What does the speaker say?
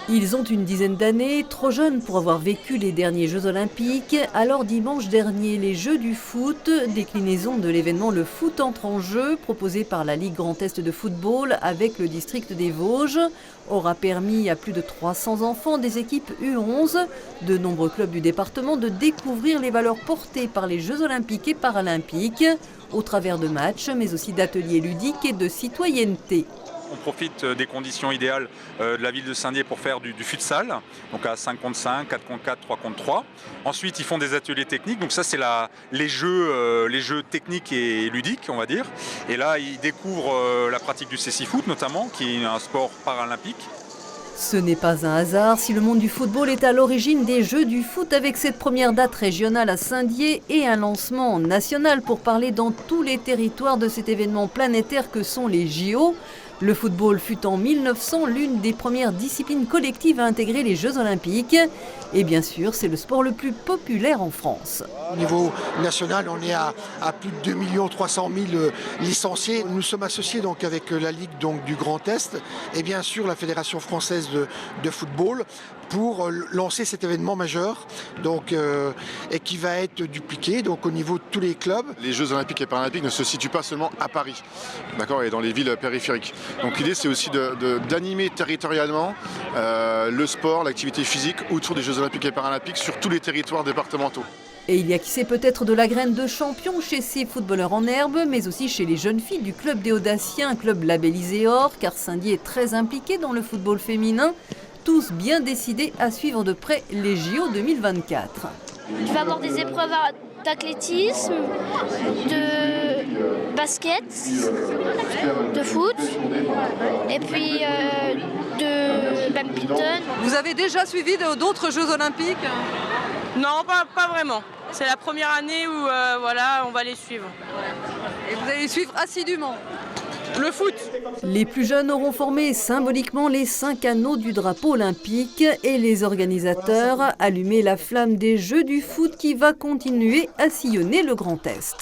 Ils ont une dizaine d'années, trop jeunes pour avoir vécu les derniers Jeux Olympiques. Alors dimanche dernier, les Jeux du foot, déclinaison de l'événement Le Foot entre en jeu, proposé par la Ligue Grand Est de football avec le district des Vosges, aura permis à plus de 300 enfants des équipes U11 de nombreux clubs du département de découvrir les valeurs portées par les Jeux Olympiques et Paralympiques au travers de matchs, mais aussi d'ateliers ludiques et de citoyenneté. On profite des conditions idéales de la ville de Saint-Dié pour faire du futsal, donc à 5 contre 5, 4 contre 4, 3 contre 3. Ensuite, ils font des ateliers techniques, donc ça c'est les jeux techniques et ludiques, on va dire. Et là, ils découvrent la pratique du cécifoot notamment, qui est un sport paralympique. Ce n'est pas un hasard si le monde du football est à l'origine des Jeux du foot avec cette première date régionale à Saint-Dié et un lancement national pour parler dans tous les territoires de cet événement planétaire que sont les JO. Le football fut en 1900 l'une des premières disciplines collectives à intégrer les Jeux Olympiques. Et bien sûr, c'est le sport le plus populaire en France. Au niveau national, on est à plus de 2 300 000 licenciés. Nous sommes associés donc avec la Ligue du Grand Est et bien sûr la Fédération française de football pour lancer cet événement majeur et qui va être dupliqué au niveau de tous les clubs. Les Jeux Olympiques et Paralympiques ne se situent pas seulement à Paris, d'accord, et dans les villes périphériques. Donc l'idée c'est aussi d'animer territorialement le sport, l'activité physique autour des Jeux Olympiques et Paralympiques sur tous les territoires départementaux. Et il y a qui sait peut-être de la graine de champion chez ces footballeurs en herbe, mais aussi chez les jeunes filles du club des Audaciens, un club labellisé or, car Saint-Dié est très impliqué dans le football féminin. Tous bien décidés à suivre de près les JO 2024. Il va y avoir des épreuves d'athlétisme, de basket, de foot et puis de badminton. Vous avez déjà suivi d'autres Jeux Olympiques ? Non, pas vraiment. C'est la première année où on va les suivre. Et vous allez les suivre assidûment ? Le foot. Les plus jeunes auront formé symboliquement les 5 anneaux du drapeau olympique et les organisateurs allumer la flamme des Jeux du foot qui va continuer à sillonner le Grand Est.